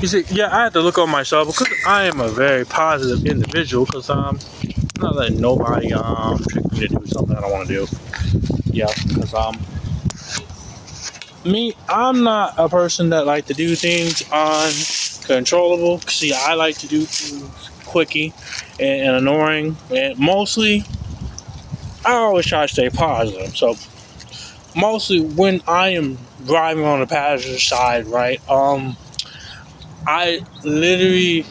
You see, yeah, I had to look on myself because I am a very positive individual. Because I'm not letting nobody trick me to do something I don't want to do. Yeah, because me, I'm not a person that like to do things uncontrollable. See, I like to do things quickie and annoying, and mostly I always try to stay positive. So mostly when I am driving on the passenger side, right? I literally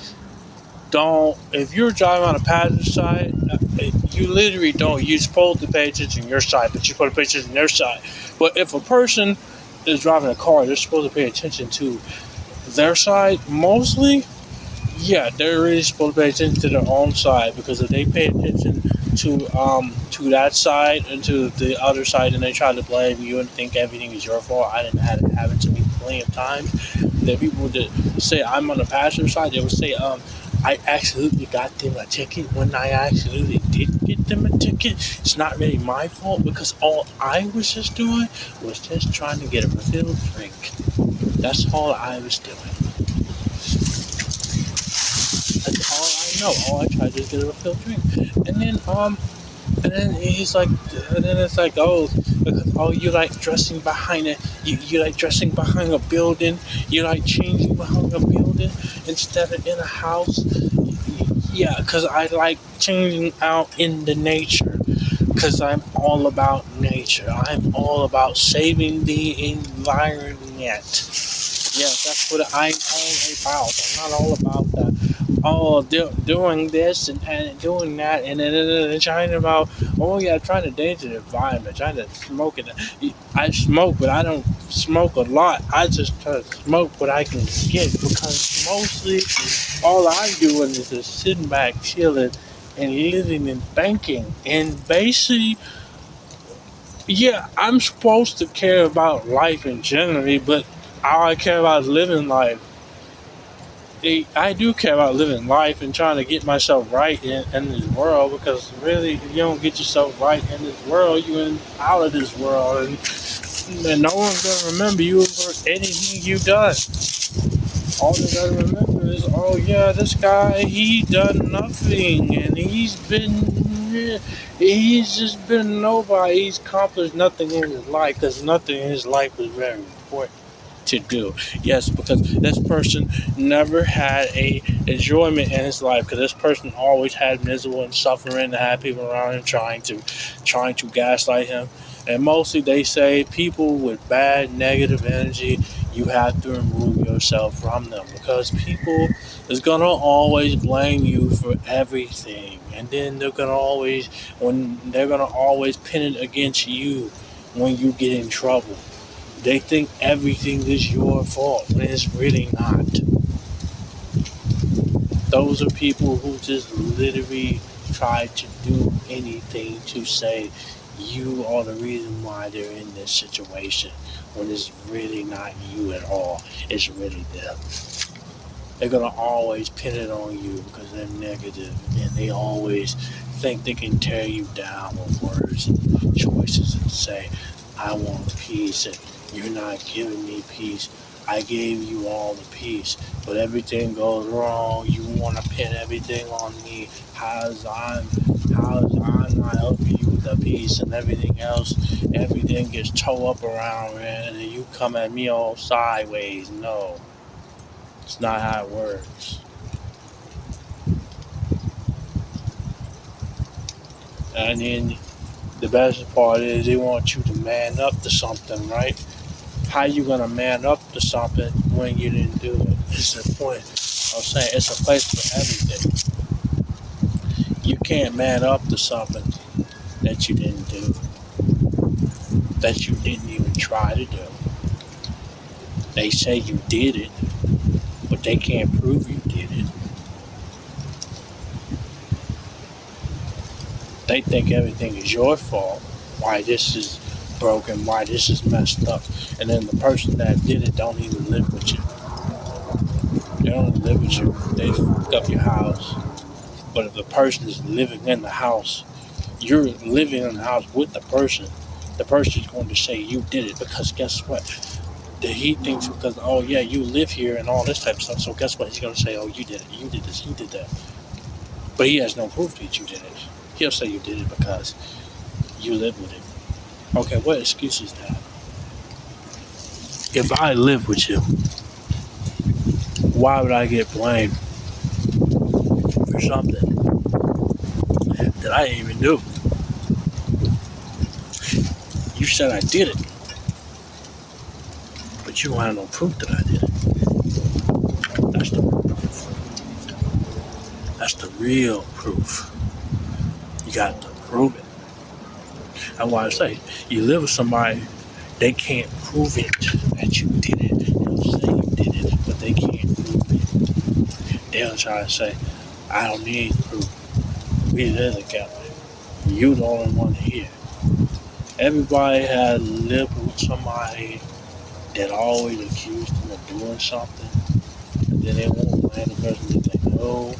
don't. If you're driving on the passenger side, you literally don't. You're supposed to pay attention to your side, but you're supposed to pay attention to their side. But if a person is driving a car, they're supposed to pay attention to their side mostly. Yeah, they're really supposed to pay attention to their own side because if they pay attention to that side and to the other side and they try to blame you and think everything is your fault. I didn't have it happen to me plenty of times. That people would say I'm on the passenger side, they would say I absolutely got them a ticket when I absolutely didn't get them a ticket. It's not really my fault because all I was just doing was just trying to get a refilled drink. That's all I was doing. That's all I know. All I tried to get a refilled drink. And then he's like, and then it's like, oh, because oh, you like dressing behind it, you like dressing behind a building, you like changing behind a building instead of in a house. Yeah, because I like changing out in the nature. Because I'm all about nature. I'm all about saving the environment. Yes, that's what I'm all about. I'm not all about that. Oh, doing this and doing that, and then trying about, oh yeah, trying to endanger the environment, trying to smoke it. I smoke, but I don't smoke a lot. I just try to smoke what I can get because mostly all I'm doing is just sitting back, chilling, and living and banking. And basically, yeah, I'm supposed to care about life in general, but all I care about is living life. I do care about living life and trying to get myself right in this world because really, if you don't get yourself right in this world, you're out of this world, and no one's gonna remember you for anything you've done. All they're gonna remember is, oh yeah, this guy he done nothing, and he's just been nobody. He's accomplished nothing in his life because nothing in his life was very important to do. Yes, because this person never had a enjoyment in his life because this person always had miserable and suffering and had people around him trying to gaslight him. And mostly they say people with bad negative energy, you have to remove yourself from them because people is gonna always blame you for everything, and then they're gonna always pin it against you when you get in trouble. They think everything is your fault when it's really not. Those are people who just literally try to do anything to say you are the reason why they're in this situation when it's really not you at all. It's really them. They're gonna always pin it on you because they're negative and they always think they can tear you down with words and choices and say, I want peace and you're not giving me peace. I gave you all the peace, but everything goes wrong. You want to pin everything on me. How's I'm not helping you with the peace and everything else. Everything gets towed up around, man, and you come at me all sideways. No, it's not how it works. And then the best part is they want you to man up to something, right? How you gonna man up to something when you didn't do it? It's the point. I'm saying it's a place for everything. You can't man up to something that you didn't do, that you didn't even try to do. They say you did it, but they can't prove you did it. They think everything is your fault. Why this is broken, why this is messed up. And then the person that did it don't even live with you. They don't live with you. They fucked up your house. But if the person is living in the house, you're living in the house with the person. The person is going to say you did it because guess what? that he thinks because, oh yeah, you live here and all this type of stuff. So guess what? He's gonna say, oh, you did it, you did this, you did that. But he has no proof that you did it. He'll say you did it because you live with him. Okay, what excuse is that? If I live with you, why would I get blamed for something that I didn't even do? You said I did it, but you don't have no proof that I did it. That's the proof. That's the real proof. You got to prove it. That's why I say you live with somebody, they can't prove it that you did it. They'll say you did it, but they can't prove it. They'll try to say, I don't need proof. We live together. You the only one here. Everybody has lived with somebody that always accused them of doing something, and then they won't blame the person that they know.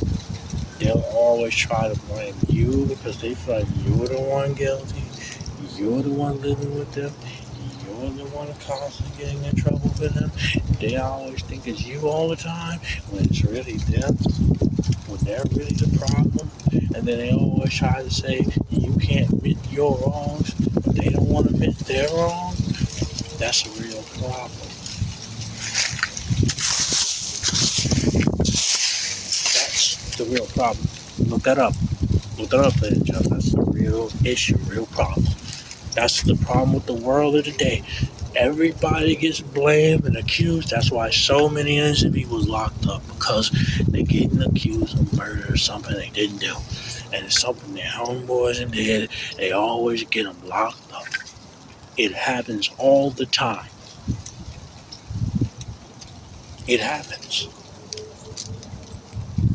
They'll always try to blame you because they feel like you're the one guilty. You're the one living with them. You're the one constantly getting in trouble with them. They always think it's you all the time when it's really them, when they're really the problem. And then they always try to say you can't admit your wrongs, but they don't want to admit their wrong. That's a real problem. That's the real problem. Look that up. Look that up, ladies and gentlemen. That's the real issue, real problem. That's the problem with the world of today. Everybody gets blamed and accused. That's why so many innocent people locked up because they're getting accused of murder or something they didn't do. And it's something their homeboys and did. They always get them locked up. It happens all the time. It happens.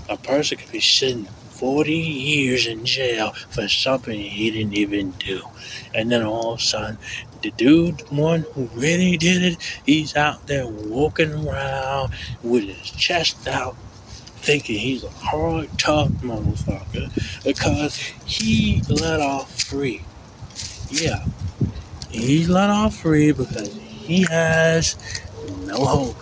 A person could be sitting 40 years in jail for something he didn't even do. And then all of a sudden, the dude, one who really did it, he's out there walking around with his chest out, thinking he's a hard, tough motherfucker because he let off free. Yeah, he's let off free because he has no hope.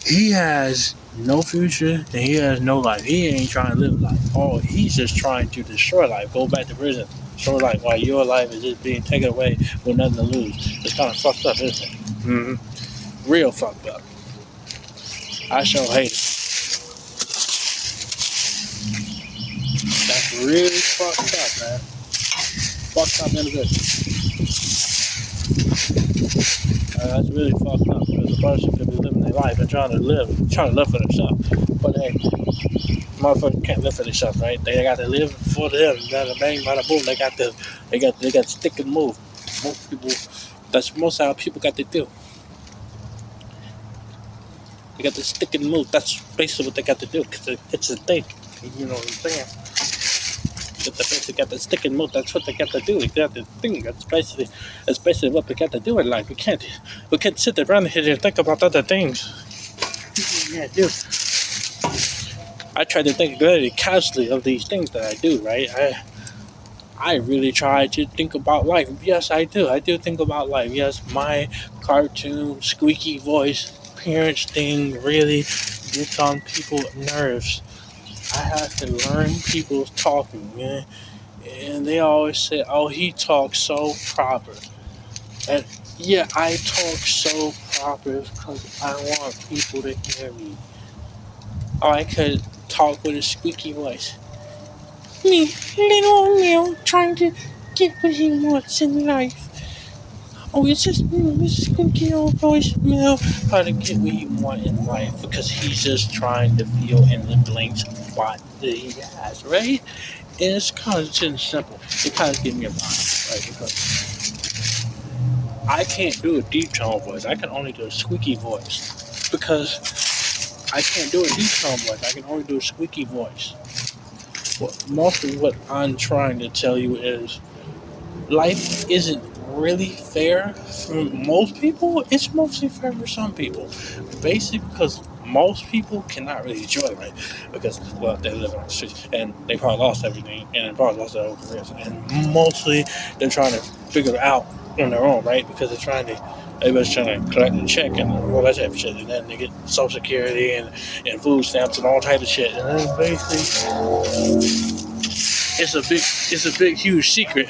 He has no future and he has no life. He ain't trying to live life. Oh, he's just trying to destroy life. Go back to prison. Destroy life while your life is just being taken away with nothing to lose. It's kind of fucked up, isn't it? Mm-hmm. Real fucked up. I sure hate it. That's really fucked up, man. Fucked up individual. That's really fucked up because a person could be living their life and trying to live for themselves. But hey, motherfuckers can't live for themselves, right? They got to live for them. Bada bang, bada boom. They got to stick and move. Most people, that's most how people got to do. They got to stick and move. That's basically what they got to do because it's a thing. You know what I'm saying? They got to stick and move. That's what they got to do. They got to think. That's basically what they got to do in life. We can't sit around here and think about other things. Yeah, dude. I try to think very casually of these things that I do, right? I really try to think about life. Yes, I do. I do think about life. Yes, my cartoon, squeaky voice, parents thing really gets on people's nerves. I have to learn people's talking, man. And they always say, oh, he talks so proper. And yeah, I talk so proper because I want people to hear me. Or I could talk with a squeaky voice. Me, little Neil, trying to get what he wants in life. Oh, it's just squeaky old voice, Mel, how to get what he wants in life because he's just trying to fill in the blanks what that he has, right? And it's kind of simple. It kind of gives me a vibe, right? Because I can't do a deep tone voice. I can only do a squeaky voice because I can't do a deep tone voice. I can only do a squeaky voice. Well, mostly what I'm trying to tell you is life isn't really fair for most people. It's mostly fair for some people. Basically, because most people cannot really enjoy it, right? Because, well, they live on the streets and they probably lost everything and they probably lost their whole careers. And mostly they're trying to figure it out on their own, right? Because they're trying to Everybody's trying to collect a check and all that type of shit, and then they get Social Security and food stamps and all type of shit. And then basically, it's a big huge secret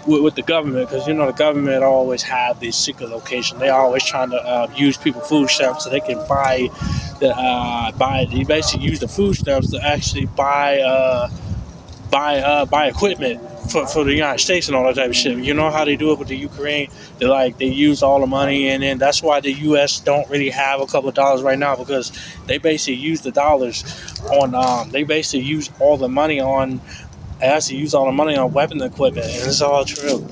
with the government, because the government always have these secret locations. They always trying to use people food stamps so they can buy. They basically use the food stamps to actually buy equipment for the United States and all that type of shit. You know how they do it with the Ukraine? They use all the money, and then that's why the U.S. don't really have a couple of dollars right now, because they basically use the dollars on. They basically use all the money on. They actually use all the money on weapon equipment, and it's all true.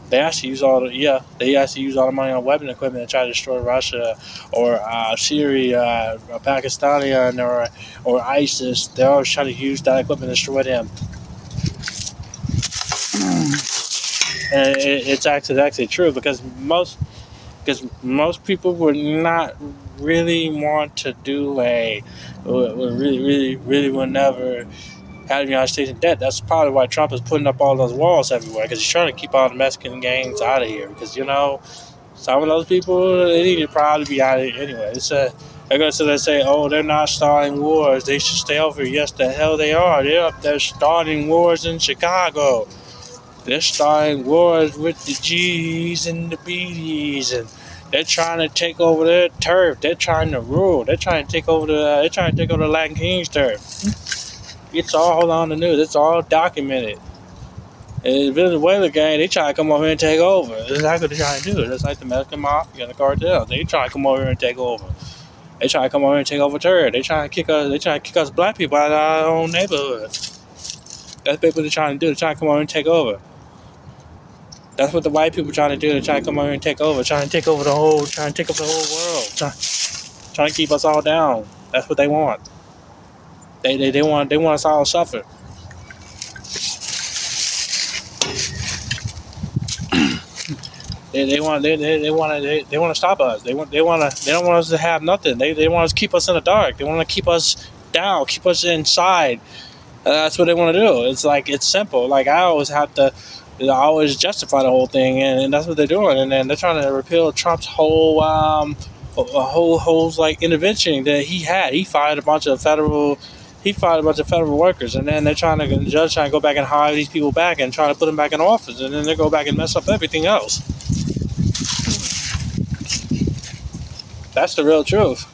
They actually use all the money on weapon equipment to try to destroy Russia or Syria, or Pakistan, or ISIS. They're always trying to use that equipment to destroy them. And it's actually true, because most people would not really want to really would never have the United States in debt. That's probably why Trump is putting up all those walls everywhere, because he's trying to keep all the Mexican gangs out of here, because some of those people, they need to probably be out of here anyway. They're going to sit there and say, oh, they're not starting wars, they should stay over here. Yes, the hell they are. They're starting wars in Chicago. They're starting wars with the G's and the B's, and they're trying to take over their turf. They're trying to rule. They're trying to take over the Latin Kings turf. It's all on the news. It's all documented. And the Venezuela gang, they try to come over here and take over. That's exactly what they're trying to do. That's like the Mexican Mafia and the cartel. They try to come over here and take over. They try to come over here and take over turf. They try to kick us black people out of our own neighborhood. That's basically what they're trying to do. They're trying to come over and take over. That's what the white people trying to do. They're trying to come over and take over, trying to take over the whole world, trying to keep us all down. That's what they want. They want us all to suffer. They want to stop us. They don't want us to have nothing. They want us to keep us in the dark. They want to keep us down, keep us inside. That's what they want to do. It's simple. I always have to. They always justify the whole thing, and that's what they're doing. And then they're trying to repeal Trump's whole intervention that he had. He fired a bunch of federal workers, and then the judge trying to go back and hire these people back and try to put them back in office, and then they go back and mess up everything else. That's the real truth.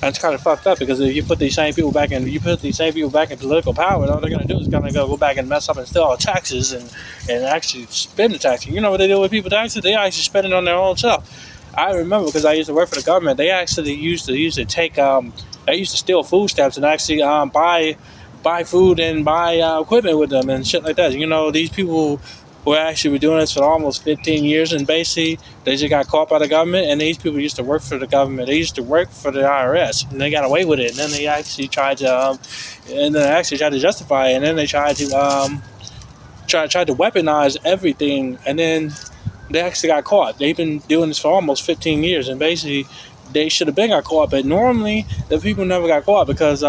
And it's kind of fucked up, because if you put these same people back in political power, all they're going to do is go back and mess up and steal all taxes and actually spend the taxes. You know what they do with people taxes? They actually spend it on their own self. I remember, because I used to work for the government. They actually used to take they used to steal food stamps and actually buy food and buy equipment with them and shit like that. These people were doing this for almost 15 years, and basically they just got caught by the government. And these people used to work for the government. They used to work for the IRS, and they got away with it. And then they actually tried to justify it. And then they tried to weaponize everything. And then they actually got caught. They've been doing this for almost 15 years, and basically they should have been got caught. But normally the people never got caught, because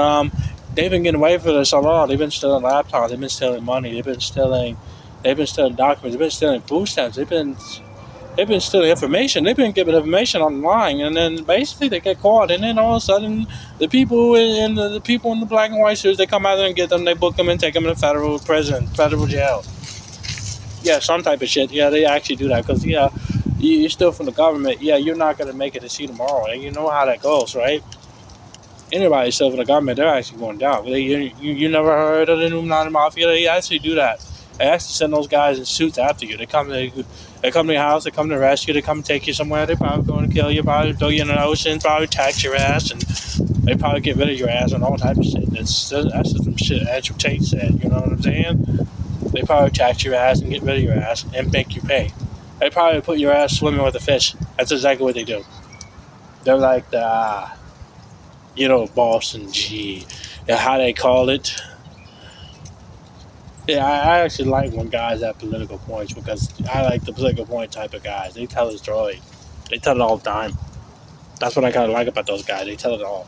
they've been getting away for this so long. They've been stealing laptops. They've been stealing money. They've been stealing documents. They've been stealing food stamps. They've been stealing information. They've been giving information online, and then basically they get caught. And then all of a sudden, the people in the black and white suits, they come out there and get them. They book them and take them to federal prison, federal jail. Yeah, some type of shit. Yeah, they actually do that, because you're still from the government. Yeah, you're not gonna make it to see tomorrow, and you know how that goes, right? Anybody still from the government, they're actually going down. You never heard of the Illuminati Mafia? They actually do that. They actually send those guys in suits after you. They come to your house. They come to rescue. They come take you somewhere. They probably going to kill you. Probably throw you in the ocean. Probably tax your ass, and they probably get rid of your ass and all type of shit. That's just some shit Andrew Tate said. You know what I'm saying? They probably tax your ass and get rid of your ass and make you pay. They probably put your ass swimming with a fish. That's exactly what they do. They're like the, Boston G, how they call it. Yeah, I actually like when guys have political points, because I like the political point type of guys. They tell the story. They tell it all the time. That's what I kind of like about those guys. They tell it all.